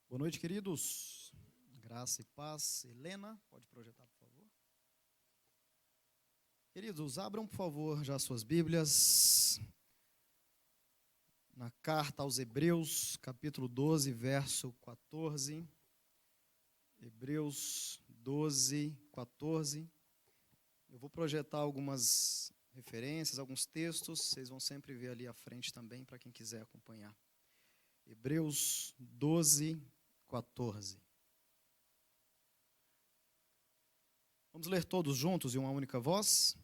Boa noite, queridos. Graça e paz. Helena, pode projetar, por favor. Queridos, abram, por favor, já suas Bíblias na carta aos Hebreus, capítulo 12, verso 14. Hebreus 12, 14. Eu vou projetar algumas referências, alguns textos, vocês vão sempre ver ali à frente também, para quem quiser acompanhar. Hebreus 12, 14. Vamos ler todos juntos em uma única voz?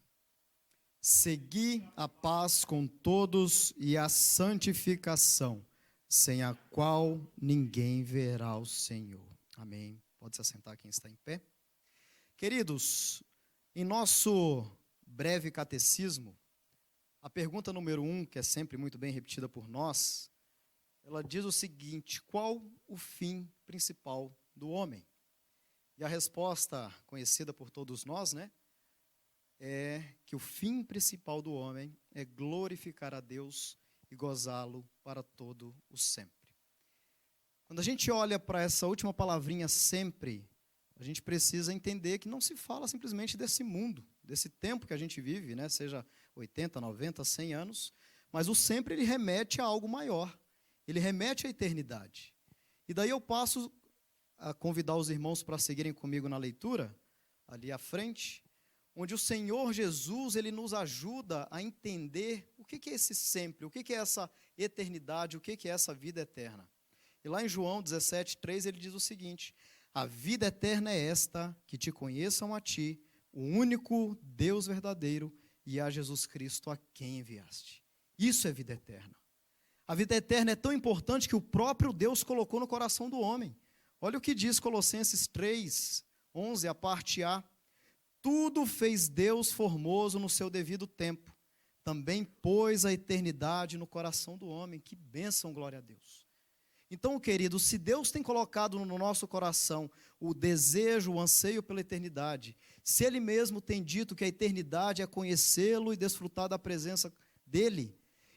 Segui a paz com todos e a santificação, sem a qual ninguém verá o Senhor. Amém. Pode se assentar quem está em pé. Queridos, em nosso breve catecismo, a pergunta número 1, que é sempre muito bem repetida por nós, ela diz o seguinte: qual o fim principal do homem? E a resposta conhecida por todos nós, é que o fim principal do homem é glorificar a Deus e gozá-lo para todo o sempre. Quando a gente olha para essa última palavrinha sempre, a gente precisa entender que não se fala simplesmente desse mundo, desse tempo que a gente vive, seja 80, 90, 100 anos, mas o sempre ele remete a algo maior, ele remete à eternidade. E daí eu passo a convidar os irmãos para seguirem comigo na leitura, ali à frente, onde o Senhor Jesus, ele nos ajuda a entender o que é esse sempre, o que é essa eternidade, o que é essa vida eterna. E lá em João 17, 3, ele diz o seguinte: a vida eterna é esta, que te conheçam a ti, o único Deus verdadeiro, e a Jesus Cristo a quem enviaste. Isso é vida eterna. A vida eterna é tão importante que o próprio Deus colocou no coração do homem. Olha o que diz Colossenses 3, 11, a parte A. Tudo fez Deus formoso no seu devido tempo. Também pôs a eternidade no coração do homem. Que bênção, glória a Deus. Então, querido, se Deus tem colocado no nosso coração o desejo, o anseio pela eternidade, se Ele mesmo tem dito que a eternidade é conhecê-lo e desfrutar da presença dEle,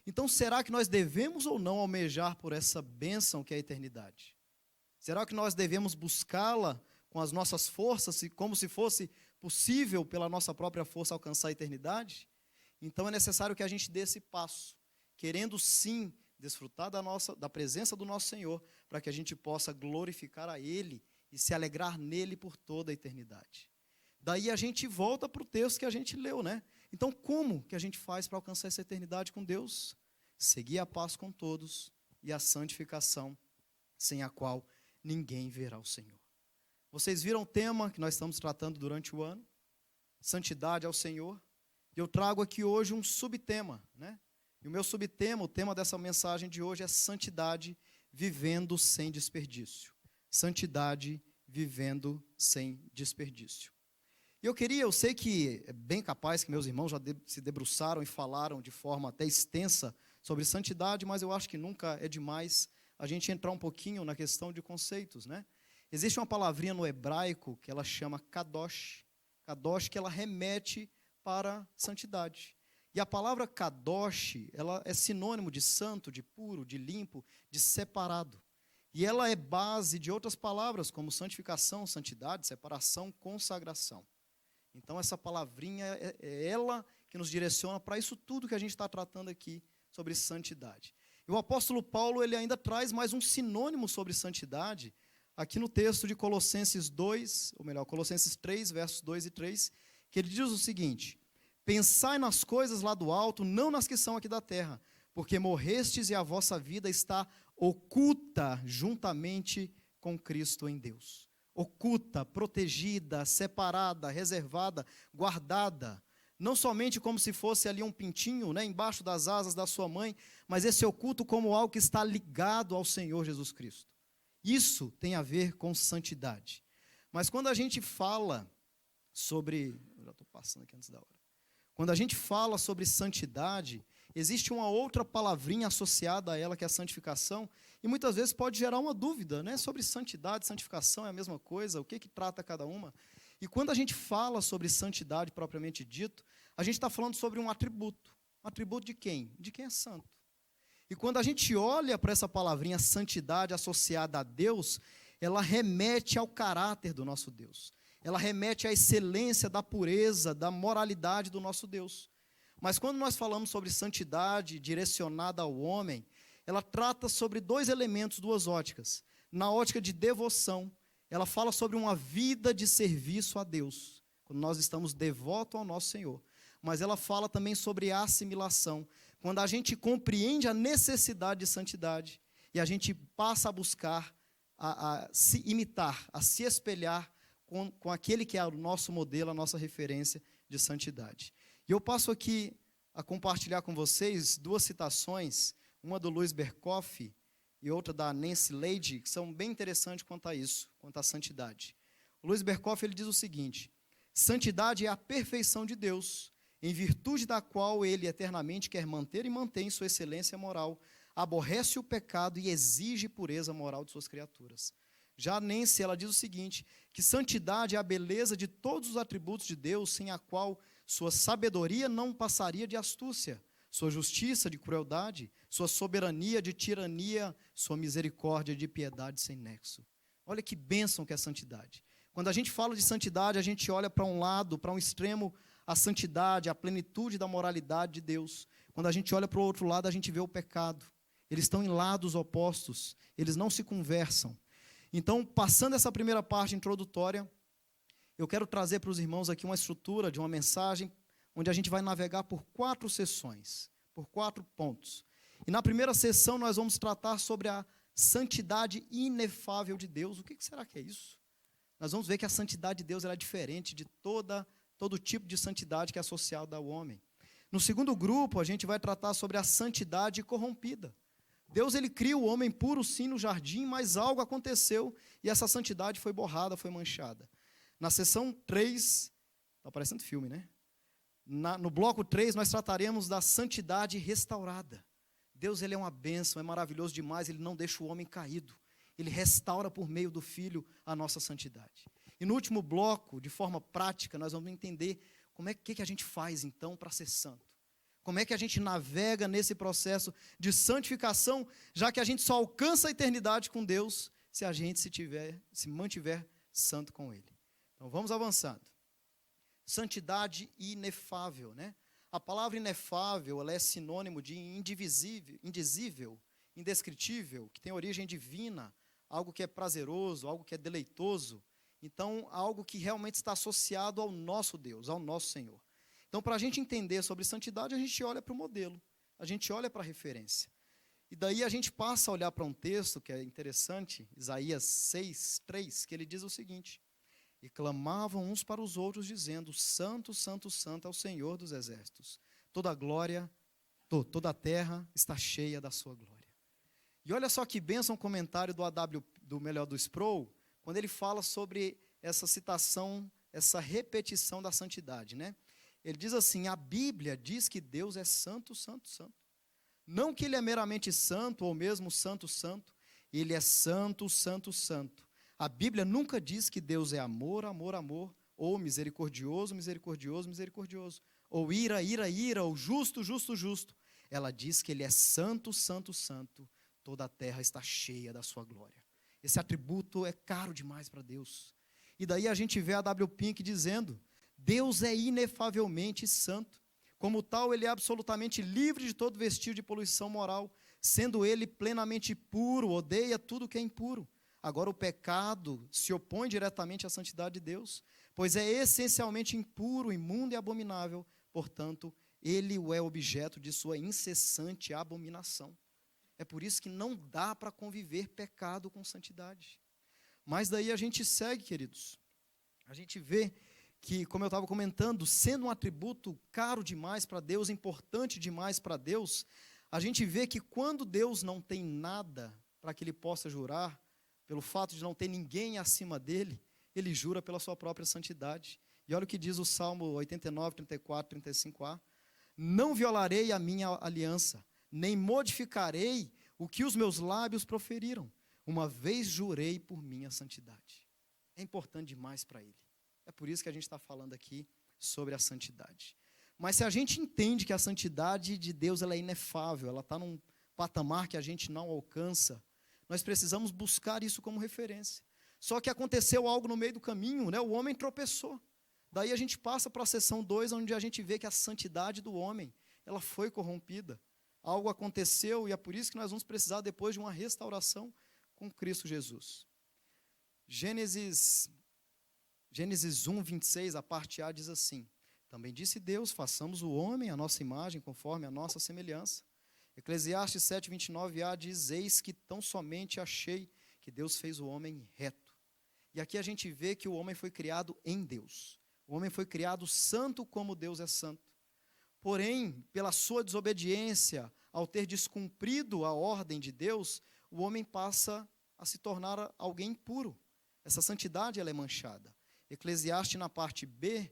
então será que nós devemos ou não almejar por essa bênção que é a eternidade? Será que nós devemos buscá-la com as nossas forças, como se fosse possível pela nossa própria força alcançar a eternidade? Então é necessário que a gente dê esse passo, querendo sim desfrutar da presença do nosso Senhor, para que a gente possa glorificar a Ele e se alegrar nele por toda a eternidade. Daí a gente volta para o texto que a gente leu, Então como que a gente faz para alcançar essa eternidade com Deus? Seguir a paz com todos e a santificação, sem a qual ninguém verá o Senhor. Vocês viram o tema que nós estamos tratando durante o ano? Santidade ao Senhor. E eu trago aqui hoje um subtema, E o meu subtema, o tema dessa mensagem de hoje é santidade vivendo sem desperdício. Santidade vivendo sem desperdício. E eu sei que é bem capaz que meus irmãos já se debruçaram e falaram de forma até extensa sobre santidade, mas eu acho que nunca é demais a gente entrar um pouquinho na questão de conceitos, Existe uma palavrinha no hebraico que ela chama kadosh. Kadosh, que ela remete para santidade. E a palavra kadosh, ela é sinônimo de santo, de puro, de limpo, de separado. E ela é base de outras palavras, como santificação, santidade, separação, consagração. Então essa palavrinha é ela que nos direciona para isso tudo que a gente está tratando aqui sobre santidade. E o apóstolo Paulo, ele ainda traz mais um sinônimo sobre santidade, aqui no texto de Colossenses 2, ou melhor, Colossenses 3, versos 2 e 3, que ele diz o seguinte: pensai nas coisas lá do alto, não nas que são aqui da terra, porque morrestes e a vossa vida está oculta juntamente com Cristo em Deus. Oculta, protegida, separada, reservada, guardada, não somente como se fosse ali um pintinho, embaixo das asas da sua mãe, mas esse oculto como algo que está ligado ao Senhor Jesus Cristo. Isso tem a ver com santidade. Mas quando a gente fala sobre... Eu já estou passando aqui antes da hora. Quando a gente fala sobre santidade, existe uma outra palavrinha associada a ela, que é a santificação, e muitas vezes pode gerar uma dúvida, sobre santidade, santificação é a mesma coisa, o que trata cada uma? E quando a gente fala sobre santidade propriamente dito, a gente está falando sobre um atributo. Um atributo de quem? De quem é santo. E quando a gente olha para essa palavrinha santidade associada a Deus, ela remete ao caráter do nosso Deus. Ela remete à excelência da pureza, da moralidade do nosso Deus. Mas quando nós falamos sobre santidade direcionada ao homem, ela trata sobre dois elementos, duas óticas. Na ótica de devoção, ela fala sobre uma vida de serviço a Deus, quando nós estamos devotos ao nosso Senhor. Mas ela fala também sobre assimilação, quando a gente compreende a necessidade de santidade e a gente passa a buscar, a se imitar, a se espelhar com aquele que é o nosso modelo, a nossa referência de santidade. E eu passo aqui a compartilhar com vocês duas citações, uma do Louis Berkhoff e outra da Nancy Leigh, que são bem interessantes quanto a isso, quanto à santidade. O Louis Berkhoff ele diz o seguinte: santidade é a perfeição de Deus, em virtude da qual ele eternamente quer manter e mantém sua excelência moral, aborrece o pecado e exige pureza moral de suas criaturas. Já Nancy, ela diz o seguinte, que santidade é a beleza de todos os atributos de Deus, sem a qual sua sabedoria não passaria de astúcia, sua justiça de crueldade, sua soberania de tirania, sua misericórdia de piedade sem nexo. Olha que bênção que é a santidade. Quando a gente fala de santidade, a gente olha para um lado, para um extremo, a santidade, a plenitude da moralidade de Deus. Quando a gente olha para o outro lado, a gente vê o pecado. Eles estão em lados opostos, eles não se conversam. Então, passando essa primeira parte introdutória, eu quero trazer para os irmãos aqui uma estrutura de uma mensagem, onde a gente vai navegar por 4 sessões, por 4 pontos. E na primeira sessão nós vamos tratar sobre a santidade inefável de Deus. O que será que é isso? Nós vamos ver que a santidade de Deus ela é diferente de todo tipo de santidade que é associada ao homem. No segundo grupo, a gente vai tratar sobre a santidade corrompida. Deus ele cria o homem puro sim no jardim, mas algo aconteceu e essa santidade foi borrada, foi manchada. Na sessão 3, está parecendo filme, né? No bloco 3, nós trataremos da santidade restaurada. Deus ele é uma bênção, é maravilhoso demais, ele não deixa o homem caído. Ele restaura por meio do Filho a nossa santidade. E no último bloco, de forma prática, nós vamos entender como é que a gente faz então para ser santo. Como é que a gente navega nesse processo de santificação, já que a gente só alcança a eternidade com Deus se a gente se mantiver santo com Ele. Então vamos avançando. Santidade inefável, né? A palavra inefável, ela é sinônimo de indivisível, indizível, indescritível, que tem origem divina, algo que é prazeroso, algo que é deleitoso. Então, algo que realmente está associado ao nosso Deus, ao nosso Senhor. Então, para a gente entender sobre santidade, a gente olha para o modelo, a gente olha para a referência. E daí a gente passa a olhar para um texto que é interessante, Isaías 6:3, que ele diz o seguinte: e clamavam uns para os outros, dizendo, santo, santo, santo é o Senhor dos exércitos. Toda a glória, toda a terra está cheia da sua glória. E olha só que bênção o comentário do Sproul, quando ele fala sobre essa citação, essa repetição da santidade, né? Ele diz assim, a Bíblia diz que Deus é santo, santo, santo. Não que ele é meramente santo, ou mesmo santo, santo. Ele é santo, santo, santo. A Bíblia nunca diz que Deus é amor, amor, amor, ou misericordioso, misericordioso, misericordioso, ou ira, ira, ira, ou justo, justo, justo. Ela diz que ele é santo, santo, santo. Toda a terra está cheia da sua glória. Esse atributo é caro demais para Deus. E daí a gente vê a W. Pink dizendo, Deus é inefavelmente santo. Como tal, ele é absolutamente livre de todo vestígio de poluição moral, sendo ele plenamente puro, odeia tudo que é impuro. Agora o pecado se opõe diretamente à santidade de Deus, pois é essencialmente impuro, imundo e abominável, portanto, ele é objeto de sua incessante abominação. É por isso que não dá para conviver pecado com santidade. Mas daí a gente segue, queridos. A gente vê que, como eu estava comentando, sendo um atributo caro demais para Deus, importante demais para Deus, a gente vê que quando Deus não tem nada para que ele possa jurar, pelo fato de não ter ninguém acima dele, ele jura pela sua própria santidade. E olha o que diz o Salmo 89, 34, 35a. Não violarei a minha aliança, nem modificarei o que os meus lábios proferiram. Uma vez jurei por minha santidade. É importante demais para ele. É por isso que a gente está falando aqui sobre a santidade. Mas se a gente entende que a santidade de Deus ela é inefável, ela está num patamar que a gente não alcança, nós precisamos buscar isso como referência. Só que aconteceu algo no meio do caminho, né? O homem tropeçou. Daí a gente passa para a seção 2, onde a gente vê que a santidade do homem, ela foi corrompida. Algo aconteceu e é por isso que nós vamos precisar depois de uma restauração com Cristo Jesus. Gênesis 1, 26, a parte A diz assim: também disse Deus, façamos o homem à nossa imagem, conforme a nossa semelhança. Eclesiastes 7, 29a diz: eis que tão somente achei que Deus fez o homem reto. E aqui a gente vê que o homem foi criado em Deus. O homem foi criado santo como Deus é santo. Porém, pela sua desobediência, ao ter descumprido a ordem de Deus, o homem passa a se tornar alguém impuro. Essa santidade ela é manchada. Eclesiastes na parte B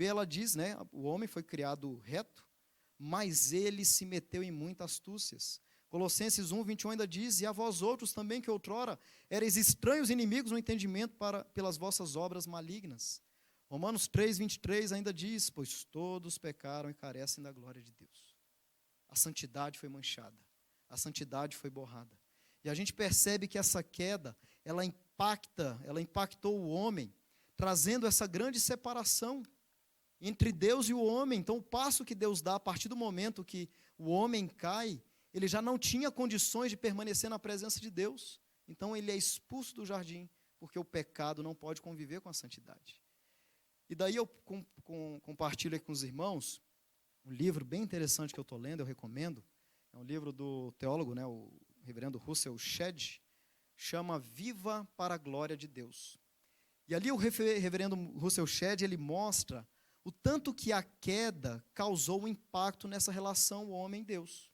ela diz, né, o homem foi criado reto, mas ele se meteu em muitas astúcias. Colossenses 1, 21 ainda diz: e a vós outros também que outrora erais estranhos inimigos no entendimento pelas vossas obras malignas. Romanos 3, 23 ainda diz: pois todos pecaram e carecem da glória de Deus. A santidade foi manchada, a santidade foi borrada. E a gente percebe que essa queda, ela impactou o homem, trazendo essa grande separação entre Deus e o homem. Então, o passo que Deus dá a partir do momento que o homem cai, ele já não tinha condições de permanecer na presença de Deus. Então, ele é expulso do jardim, porque o pecado não pode conviver com a santidade. E daí eu compartilho aqui com os irmãos um livro bem interessante que eu estou lendo, eu recomendo. É um livro do teólogo, né, o reverendo Russell Shedd, chama Viva para a Glória de Deus. E ali o reverendo Russell Shedd, ele mostra o tanto que a queda causou um impacto nessa relação homem-Deus.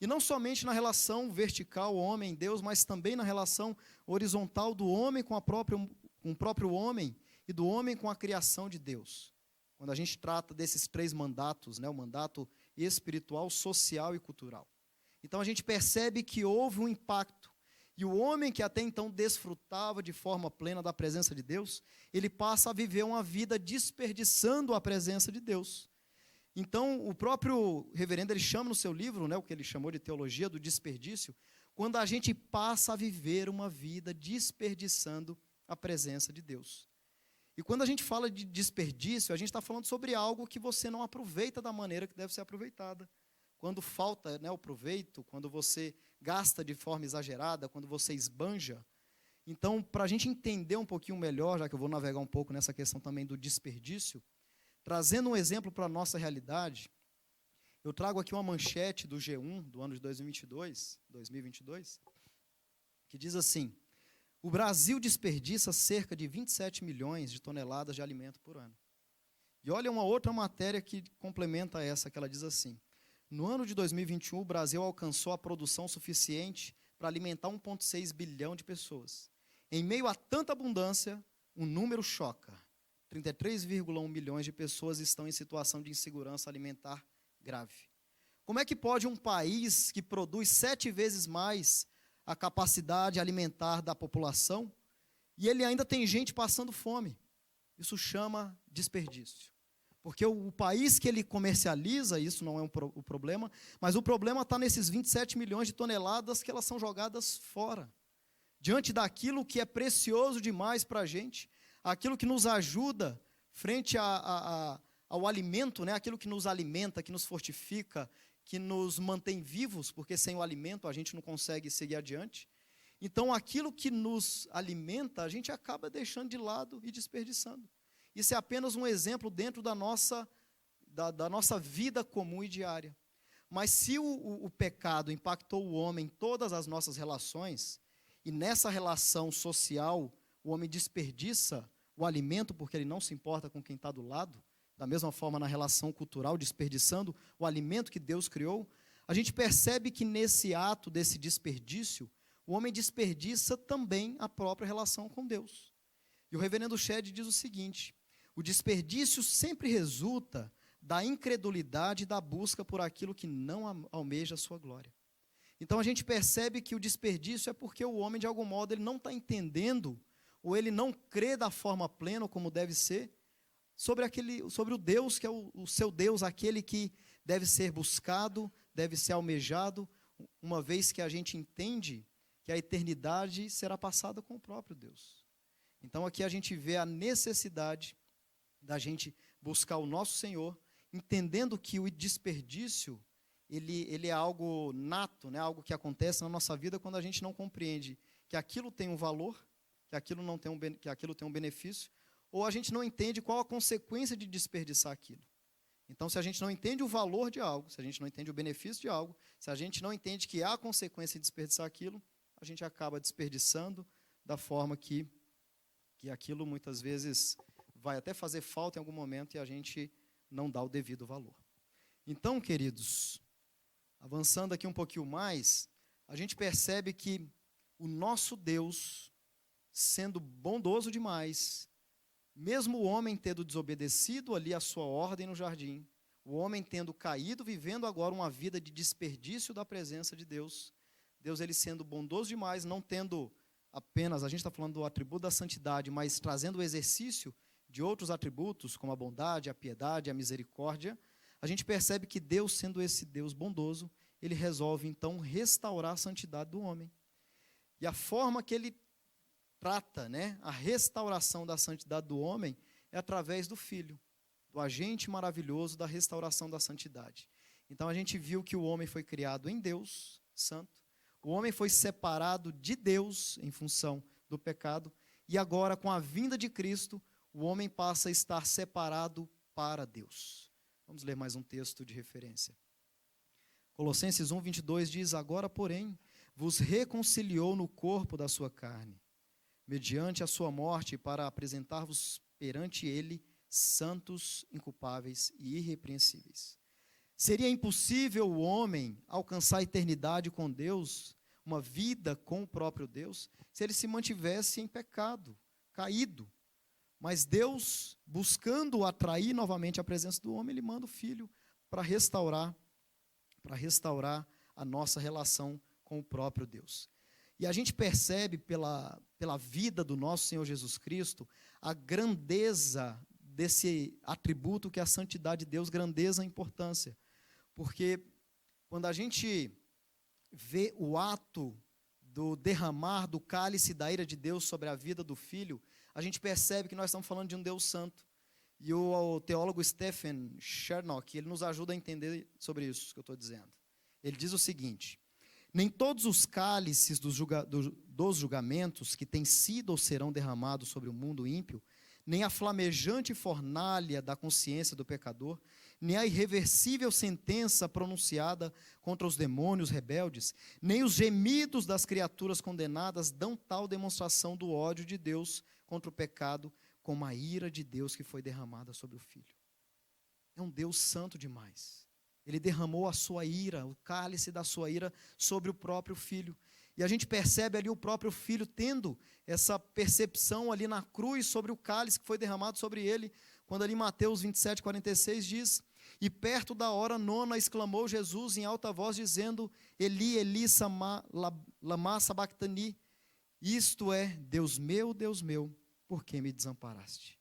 E não somente na relação vertical homem-Deus, mas também na relação horizontal do homem com o próprio homem e do homem com a criação de Deus. Quando a gente trata desses 3 mandatos, né, o mandato espiritual, social e cultural. Então a gente percebe que houve um impacto. E o homem que até então desfrutava de forma plena da presença de Deus, ele passa a viver uma vida desperdiçando a presença de Deus. Então, o próprio reverendo, ele chama no seu livro, né, o que ele chamou de teologia do desperdício, quando a gente passa a viver uma vida desperdiçando a presença de Deus. E quando a gente fala de desperdício, a gente está falando sobre algo que você não aproveita da maneira que deve ser aproveitada. Quando falta, né, o proveito, quando você gasta de forma exagerada, quando você esbanja. Então, para a gente entender um pouquinho melhor, já que eu vou navegar um pouco nessa questão também do desperdício, trazendo um exemplo para a nossa realidade, eu trago aqui uma manchete do G1, do ano de 2022, que diz assim: o Brasil desperdiça cerca de 27 milhões de toneladas de alimento por ano. E olha uma outra matéria que complementa essa, que ela diz assim: no ano de 2021, o Brasil alcançou a produção suficiente para alimentar 1,6 bilhão de pessoas. Em meio a tanta abundância, um número choca. 33,1 milhões de pessoas estão em situação de insegurança alimentar grave. Como é que pode um país que produz 7 vezes mais a capacidade alimentar da população e ele ainda tem gente passando fome? Isso chama desperdício. Porque o país que ele comercializa, isso não é o problema, mas o problema está nesses 27 milhões de toneladas que elas são jogadas fora. Diante daquilo que é precioso demais para a gente, aquilo que nos ajuda frente ao alimento, né? Aquilo que nos alimenta, que nos fortifica, que nos mantém vivos, porque sem o alimento a gente não consegue seguir adiante. Então, aquilo que nos alimenta, a gente acaba deixando de lado e desperdiçando. Isso é apenas um exemplo dentro da nossa vida comum e diária. Mas se o pecado impactou o homem em todas as nossas relações, e nessa relação social o homem desperdiça o alimento porque ele não se importa com quem está do lado, da mesma forma na relação cultural, desperdiçando o alimento que Deus criou, a gente percebe que nesse ato desse desperdício, o homem desperdiça também a própria relação com Deus. E o reverendo Shedd diz o seguinte: o desperdício sempre resulta da incredulidade e da busca por aquilo que não almeja a sua glória. Então a gente percebe que o desperdício é porque o homem, de algum modo, ele não está entendendo, ou ele não crê da forma plena, como deve ser, sobre o Deus que é o seu Deus, aquele que deve ser buscado, deve ser almejado, uma vez que a gente entende que a eternidade será passada com o próprio Deus. Então aqui a gente vê a necessidade da gente buscar o nosso Senhor, entendendo que o desperdício, ele é algo nato, né? Algo que acontece na nossa vida quando a gente não compreende que aquilo tem um valor, que aquilo tem um benefício, ou a gente não entende qual a consequência de desperdiçar aquilo. Então, se a gente não entende o valor de algo, se a gente não entende o benefício de algo, se a gente não entende que há consequência de desperdiçar aquilo, a gente acaba desperdiçando da forma que aquilo muitas vezes vai até fazer falta em algum momento e a gente não dá o devido valor. Então, queridos, avançando aqui um pouquinho mais, a gente percebe que o nosso Deus, sendo bondoso demais, mesmo o homem tendo desobedecido ali a sua ordem no jardim, o homem tendo caído, vivendo agora uma vida de desperdício da presença de Deus, Deus ele sendo bondoso demais, não tendo apenas, a gente está falando do atributo da santidade, mas trazendo o exercício de outros atributos, como a bondade, a piedade, a misericórdia, a gente percebe que Deus, sendo esse Deus bondoso, ele resolve então restaurar a santidade do homem. E a forma que ele trata, né, a restauração da santidade do homem é através do Filho, do agente maravilhoso da restauração da santidade. Então a gente viu que o homem foi criado em Deus, santo, o homem foi separado de Deus em função do pecado, e agora com a vinda de Cristo, o homem passa a estar separado para Deus. Vamos ler mais um texto de referência. Colossenses 1:22 diz: agora, porém, vos reconciliou no corpo da sua carne, mediante a sua morte, para apresentar-vos perante ele santos, inculpáveis e irrepreensíveis. Seria impossível o homem alcançar a eternidade com Deus, uma vida com o próprio Deus, se ele se mantivesse em pecado, caído. Mas Deus, buscando atrair novamente a presença do homem, ele manda o Filho para restaurar a nossa relação com o próprio Deus. E a gente percebe pela vida do nosso Senhor Jesus Cristo a grandeza desse atributo que é a santidade de Deus, grandeza e importância. Porque quando a gente vê o ato do derramar do cálice da ira de Deus sobre a vida do Filho, a gente percebe que nós estamos falando de um Deus santo. E o teólogo Stephen Chernock, ele nos ajuda a entender sobre isso que eu estou dizendo. Ele diz o seguinte: nem todos os cálices dos julgamentos que têm sido ou serão derramados sobre o mundo ímpio, nem a flamejante fornalha da consciência do pecador, nem a irreversível sentença pronunciada contra os demônios rebeldes, nem os gemidos das criaturas condenadas dão tal demonstração do ódio de Deus contra o pecado, como a ira de Deus que foi derramada sobre o Filho. É um Deus santo demais. Ele derramou a sua ira, o cálice da sua ira, sobre o próprio Filho. E a gente percebe ali o próprio Filho tendo essa percepção ali na cruz sobre o cálice que foi derramado sobre ele, quando ali em Mateus 27:46 diz: e perto da hora nona exclamou Jesus em alta voz, dizendo: Eli, Eli, lama sabachthani, isto é, Deus meu, por que me desamparaste?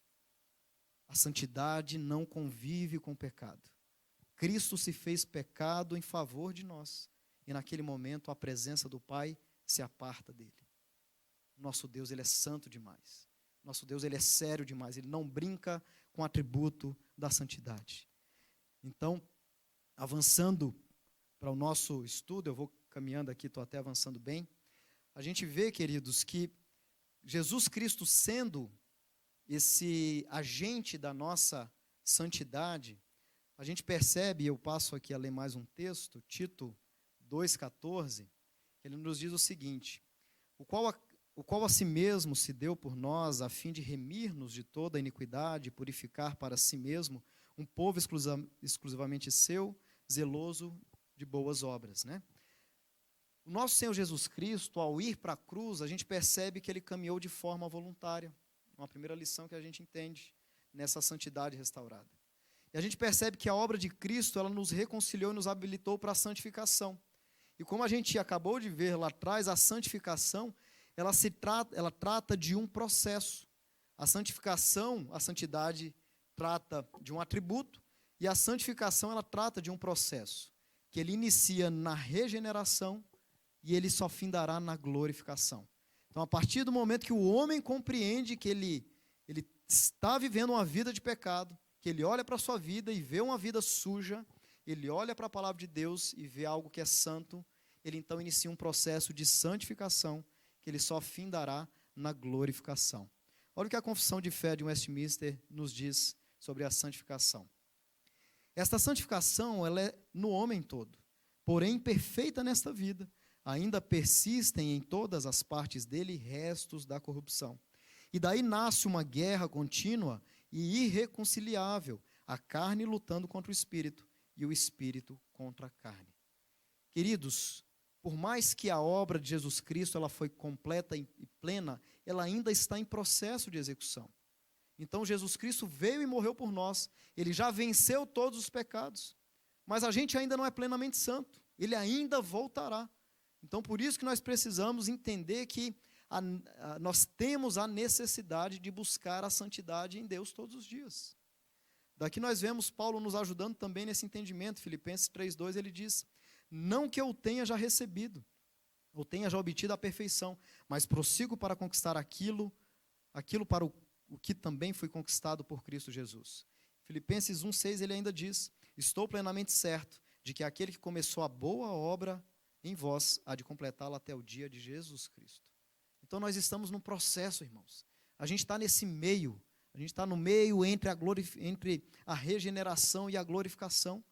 A santidade não convive com o pecado. Cristo se fez pecado em favor de nós. E naquele momento a presença do Pai se aparta dele. Nosso Deus, ele é santo demais. Nosso Deus, ele é sério demais. Ele não brinca com o atributo da santidade. Então, avançando para o nosso estudo, eu vou caminhando aqui, estou até avançando bem. A gente vê, queridos, que Jesus Cristo sendo esse agente da nossa santidade, a gente percebe, e eu passo aqui a ler mais um texto, Tito 2,14, ele nos diz o seguinte: o qual a si mesmo se deu por nós, a fim de remir-nos de toda a iniquidade e purificar para si mesmo um povo exclusivamente seu, zeloso de boas obras, né? O nosso Senhor Jesus Cristo, ao ir para a cruz, a gente percebe que ele caminhou de forma voluntária. Uma primeira lição que a gente entende nessa santidade restaurada. E a gente percebe que a obra de Cristo, ela nos reconciliou e nos habilitou para a santificação. E como a gente acabou de ver lá atrás, a santificação, ela trata de um processo. A santificação, a santidade trata de um atributo, e a santificação, ela trata de um processo. que ele inicia na regeneração e ele só findará na glorificação. Então, a partir do momento que o homem compreende que ele está vivendo uma vida de pecado, que ele olha para a sua vida e vê uma vida suja, ele olha para a palavra de Deus e vê algo que é santo, ele então inicia um processo de santificação, que ele só findará na glorificação. Olha o que a Confissão de Fé de Westminster nos diz sobre a santificação. Esta santificação, ela é no homem todo, porém perfeita nesta vida, ainda persistem em todas as partes dele restos da corrupção. E daí nasce uma guerra contínua e irreconciliável, a carne lutando contra o espírito e o espírito contra a carne. Queridos, por mais que a obra de Jesus Cristo ela foi completa e plena, ela ainda está em processo de execução. Então Jesus Cristo veio e morreu por nós, ele já venceu todos os pecados, mas a gente ainda não é plenamente santo, ele ainda voltará. Então por isso que nós precisamos entender que nós temos a necessidade de buscar a santidade em Deus todos os dias. Daqui nós vemos Paulo nos ajudando também nesse entendimento. Filipenses 3,2 ele diz: não que eu tenha já recebido, ou tenha já obtido a perfeição, mas prossigo para conquistar aquilo para o que também foi conquistado por Cristo Jesus. Filipenses 1,6 ele ainda diz: estou plenamente certo de que aquele que começou a boa obra em vós há de completá-la até o dia de Jesus Cristo. Então nós estamos num processo, irmãos. A gente está nesse meio, a gente está no meio entre a regeneração e a glorificação.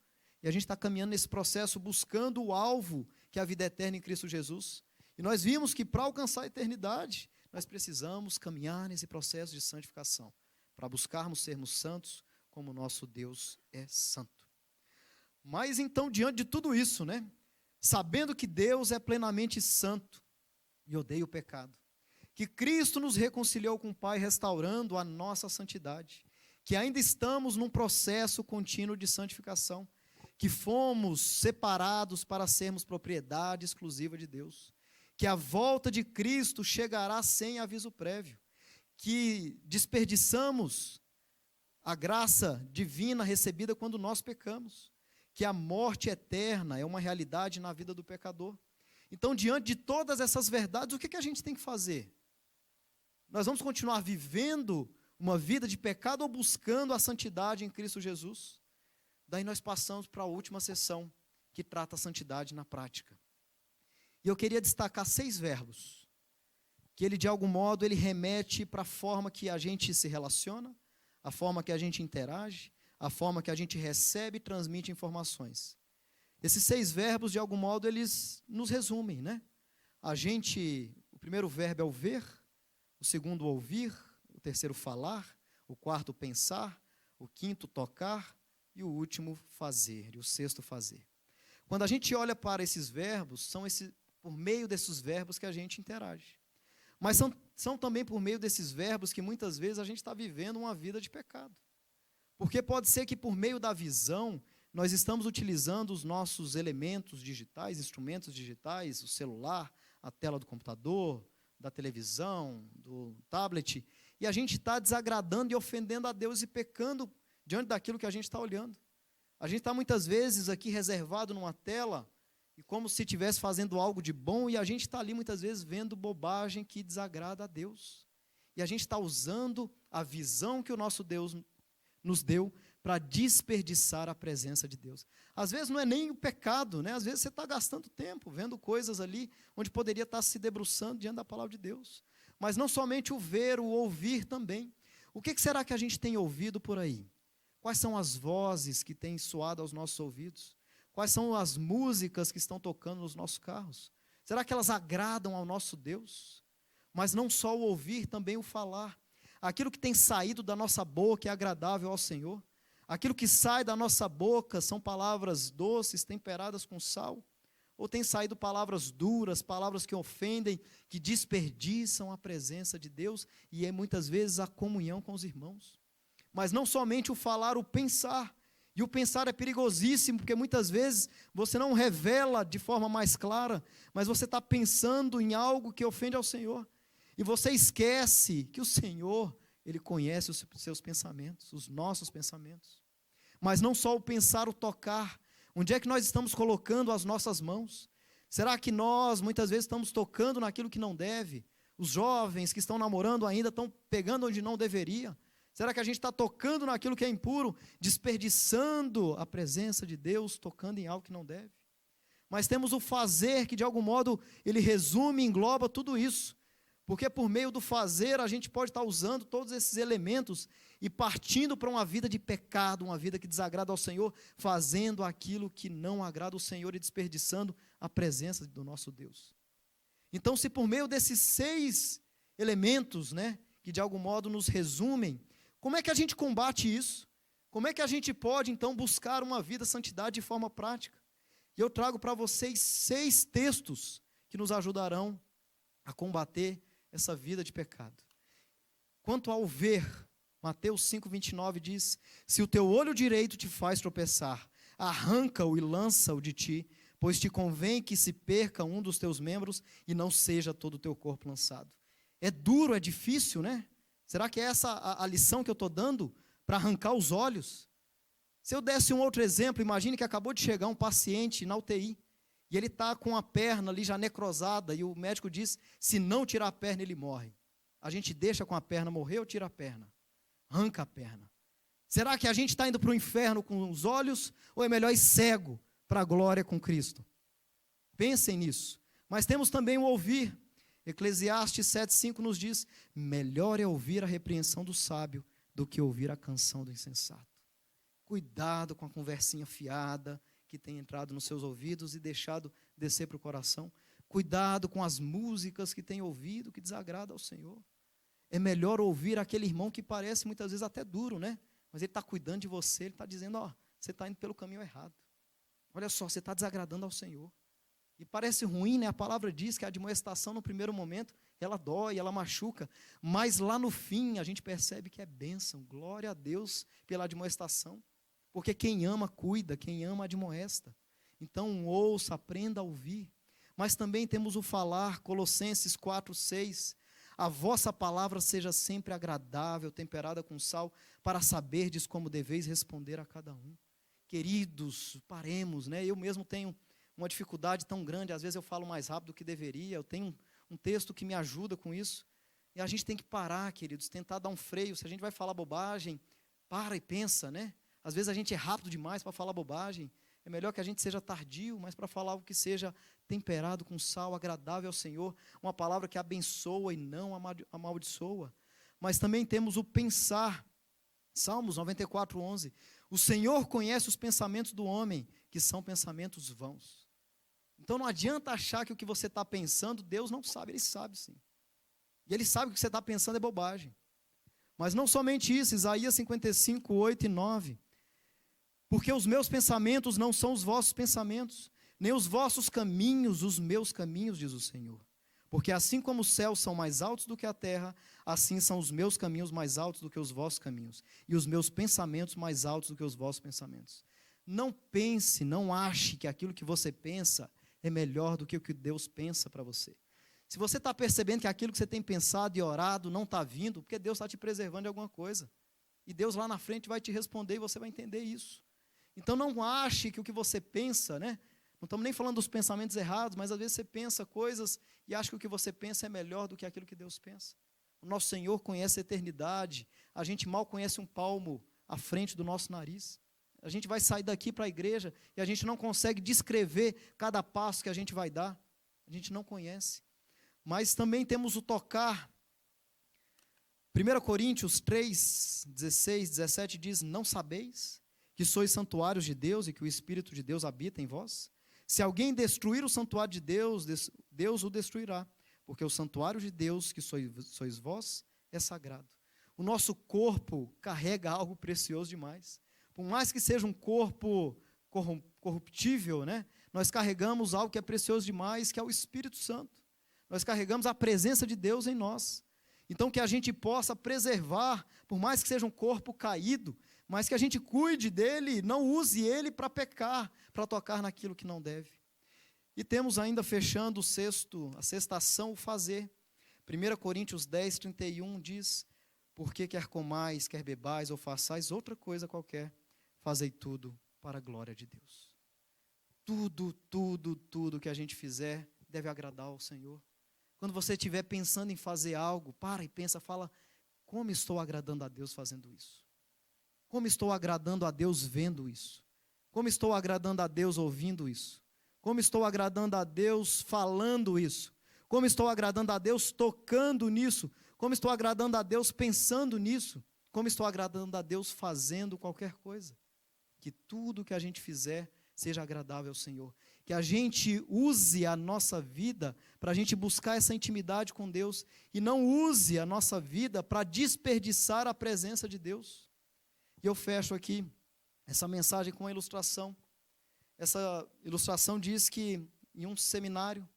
E a gente está caminhando nesse processo buscando o alvo, que é a vida eterna em Cristo Jesus. E nós vimos que para alcançar a eternidade, nós precisamos caminhar nesse processo de santificação, para buscarmos sermos santos como o nosso Deus é santo. Mas então, diante de tudo isso, sabendo que Deus é plenamente santo e odeia o pecado, que Cristo nos reconciliou com o Pai, restaurando a nossa santidade, que ainda estamos num processo contínuo de santificação, que fomos separados para sermos propriedade exclusiva de Deus, que a volta de Cristo chegará sem aviso prévio, que desperdiçamos a graça divina recebida quando nós pecamos, que a morte eterna é uma realidade na vida do pecador. Então, diante de todas essas verdades, o que a gente tem que fazer? Nós vamos continuar vivendo uma vida de pecado ou buscando a santidade em Cristo Jesus? Daí nós passamos para a última sessão, que trata a santidade na prática. E eu queria destacar 6 verbos, que ele de algum modo ele remete para a forma que a gente se relaciona, a forma que a gente interage, a forma que a gente recebe e transmite informações. Esses 6 verbos, de algum modo, eles nos resumem, O primeiro verbo é o ver, o segundo ouvir, o terceiro falar, o quarto pensar, o quinto tocar e o último fazer, e o sexto fazer. Quando a gente olha para esses verbos, por meio desses verbos que a gente interage. Mas são também por meio desses verbos que muitas vezes a gente está vivendo uma vida de pecado. Porque pode ser que por meio da visão, nós estamos utilizando os nossos elementos digitais, instrumentos digitais, o celular, a tela do computador, da televisão, do tablet, e a gente está desagradando e ofendendo a Deus e pecando diante daquilo que a gente está olhando. A gente está muitas vezes aqui reservado numa tela, e como se estivesse fazendo algo de bom, e a gente está ali muitas vezes vendo bobagem que desagrada a Deus. E a gente está usando a visão que o nosso Deus nos deu para desperdiçar a presença de Deus. Às vezes não é nem o pecado, às vezes você está gastando tempo, vendo coisas ali, onde poderia estar se debruçando diante da palavra de Deus. Mas não somente o ver, o ouvir também. O que será que a gente tem ouvido por aí? Quais são as vozes que têm soado aos nossos ouvidos? Quais são as músicas que estão tocando nos nossos carros? Será que elas agradam ao nosso Deus? Mas não só o ouvir, também o falar. Aquilo que tem saído da nossa boca é agradável ao Senhor. Aquilo que sai da nossa boca são palavras doces, temperadas com sal? Ou tem saído palavras duras, palavras que ofendem, que desperdiçam a presença de Deus e muitas vezes a comunhão com os irmãos? Mas não somente o falar, o pensar. E o pensar é perigosíssimo, porque muitas vezes você não revela de forma mais clara, mas você está pensando em algo que ofende ao Senhor. E você esquece que o Senhor, Ele conhece os seus pensamentos, os nossos pensamentos. Mas não só o pensar, o tocar, Onde é que nós estamos colocando as nossas mãos? Será que nós, muitas vezes, estamos tocando naquilo que não deve? Os jovens que estão namorando ainda estão pegando onde não deveria? Será que a gente está tocando naquilo que é impuro, desperdiçando a presença de Deus, tocando em algo que não deve? Mas temos o fazer, que de algum modo ele resume, engloba tudo isso. Porque por meio do fazer a gente pode estar usando todos esses elementos e partindo para uma vida de pecado, uma vida que desagrada ao Senhor, fazendo aquilo que não agrada ao Senhor e desperdiçando a presença do nosso Deus. Então, se por meio desses 6 elementos, que de algum modo nos resumem, como é que a gente combate isso? Como é que a gente pode, então, buscar uma vida de santidade de forma prática? E eu trago para vocês 6 textos que nos ajudarão a combater essa vida de pecado. Quanto ao ver, Mateus 5:29 diz: se o teu olho direito te faz tropeçar, arranca-o e lança-o de ti, pois te convém que se perca um dos teus membros e não seja todo o teu corpo lançado. É duro, é difícil, né? Será que é essa a lição que eu estou dando para arrancar os olhos? Se eu desse um outro exemplo, imagine que acabou de chegar um paciente na UTI, e ele está com a perna ali já necrosada, e o médico diz, se não tirar a perna, ele morre. A gente deixa com a perna morrer ou tira a perna? Arranca a perna. Será que a gente está indo para o inferno com os olhos, ou é melhor ir cego para a glória com Cristo? Pensem nisso. Mas temos também o ouvir. Eclesiastes 7:5 nos diz, melhor é ouvir a repreensão do sábio do que ouvir a canção do insensato. Cuidado com a conversinha fiada que tem entrado nos seus ouvidos e deixado descer para o coração. Cuidado com as músicas que tem ouvido que desagrada ao Senhor. É melhor ouvir aquele irmão que parece muitas vezes até duro, mas ele está cuidando de você, ele está dizendo, você está indo pelo caminho errado. Olha só, você está desagradando ao Senhor. E parece ruim, A palavra diz que a admoestação no primeiro momento, ela dói, ela machuca, mas lá no fim a gente percebe que é bênção. Glória a Deus pela admoestação. Porque quem ama, cuida, quem ama, admoesta. Então, ouça, aprenda a ouvir. Mas também temos o falar, Colossenses 4:6. A vossa palavra seja sempre agradável, temperada com sal, para saberdes como deveis responder a cada um. Queridos, paremos, Eu mesmo tenho uma dificuldade tão grande, às vezes eu falo mais rápido do que deveria, eu tenho um texto que me ajuda com isso. E a gente tem que parar, queridos, tentar dar um freio. Se a gente vai falar bobagem, para e pensa, Às vezes a gente é rápido demais para falar bobagem. É melhor que a gente seja tardio, mas para falar algo que seja temperado com sal, agradável ao Senhor. Uma palavra que abençoa e não amaldiçoa. Mas também temos o pensar. Salmos 94:11. O Senhor conhece os pensamentos do homem, que são pensamentos vãos. Então não adianta achar que o que você está pensando, Deus não sabe, Ele sabe sim. E Ele sabe que o que você está pensando é bobagem. Mas não somente isso, Isaías 55:8 e 9. Porque os meus pensamentos não são os vossos pensamentos, nem os vossos caminhos, os meus caminhos, diz o Senhor. Porque assim como os céus são mais altos do que a terra, assim são os meus caminhos mais altos do que os vossos caminhos, e os meus pensamentos mais altos do que os vossos pensamentos. Não pense, não ache que aquilo que você pensa é melhor do que o que Deus pensa para você. Se você está percebendo que aquilo que você tem pensado e orado não está vindo, porque Deus está te preservando de alguma coisa. E Deus lá na frente vai te responder e você vai entender isso. Então não ache que o que você pensa, Não estamos nem falando dos pensamentos errados, mas às vezes você pensa coisas e acha que o que você pensa é melhor do que aquilo que Deus pensa. O nosso Senhor conhece a eternidade. A gente mal conhece um palmo à frente do nosso nariz. A gente vai sair daqui para a igreja e a gente não consegue descrever cada passo que a gente vai dar. A gente não conhece. Mas também temos o tocar. 1 Coríntios 3, 16, 17 diz, não sabeis que sois santuários de Deus e que o Espírito de Deus habita em vós? Se alguém destruir o santuário de Deus, Deus o destruirá, porque o santuário de Deus, que sois vós, é sagrado. O nosso corpo carrega algo precioso demais. Por mais que seja um corpo corruptível, nós carregamos algo que é precioso demais, que é o Espírito Santo. Nós carregamos a presença de Deus em nós. Então que a gente possa preservar, por mais que seja um corpo caído, mas que a gente cuide dele, não use ele para pecar, para tocar naquilo que não deve. E temos ainda, fechando a sexta ação, o fazer. 1 Coríntios 10, 31 diz, porque quer comais, quer bebais ou façais outra coisa qualquer, fazei tudo para a glória de Deus. tudo que a gente fizer deve agradar ao Senhor. Quando você estiver pensando em fazer algo, para e pensa, fala, como estou agradando a Deus fazendo isso? Como estou agradando a Deus vendo isso? Como estou agradando a Deus ouvindo isso? Como estou agradando a Deus falando isso? Como estou agradando a Deus tocando nisso? Como estou agradando a Deus pensando nisso? Como estou agradando a Deus fazendo qualquer coisa? Que tudo que a gente fizer seja agradável ao Senhor. Que a gente use a nossa vida para a gente buscar essa intimidade com Deus e não use a nossa vida para desperdiçar a presença de Deus. E eu fecho aqui essa mensagem com uma ilustração. Essa ilustração diz que em um seminário,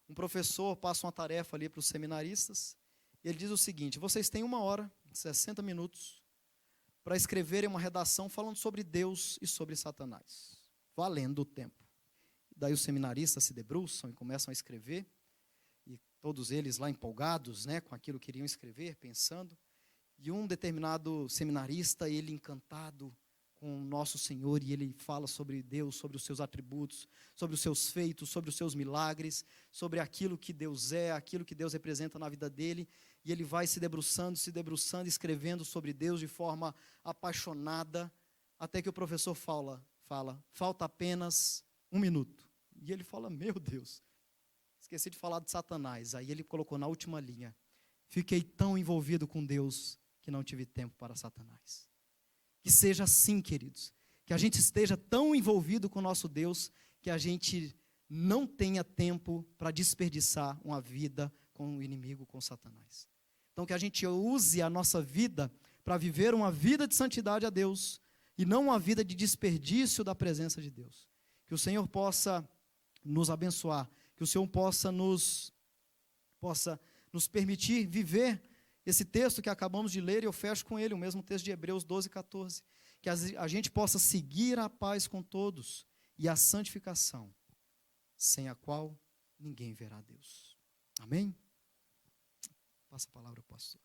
um professor passa uma tarefa ali para os seminaristas, e ele diz o seguinte: vocês têm 1 hora, 60 minutos, para escreverem uma redação falando sobre Deus e sobre Satanás, valendo o tempo. Daí os seminaristas se debruçam e começam a escrever, e todos eles lá empolgados, né, com aquilo que queriam escrever, pensando, e um determinado seminarista, ele encantado com o nosso Senhor, e ele fala sobre Deus, sobre os seus atributos, sobre os seus feitos, sobre os seus milagres, sobre aquilo que Deus é, aquilo que Deus representa na vida dele, e ele vai se debruçando, escrevendo sobre Deus de forma apaixonada, até que o professor fala, falta apenas 1 minuto. E ele fala, meu Deus, esqueci de falar de Satanás. Aí ele colocou na última linha, fiquei tão envolvido com Deus que não tive tempo para Satanás. Que seja assim, queridos, que a gente esteja tão envolvido com o nosso Deus, que a gente não tenha tempo para desperdiçar uma vida com o inimigo, com Satanás. Então que a gente use a nossa vida para viver uma vida de santidade a Deus, e não uma vida de desperdício da presença de Deus. Que o Senhor possa nos abençoar, que o Senhor possa nos permitir viver esse texto que acabamos de ler, e eu fecho com ele, o mesmo texto de Hebreus 12:14, que a gente possa seguir a paz com todos e a santificação, sem a qual ninguém verá Deus. Amém? Passa a palavra ao pastor.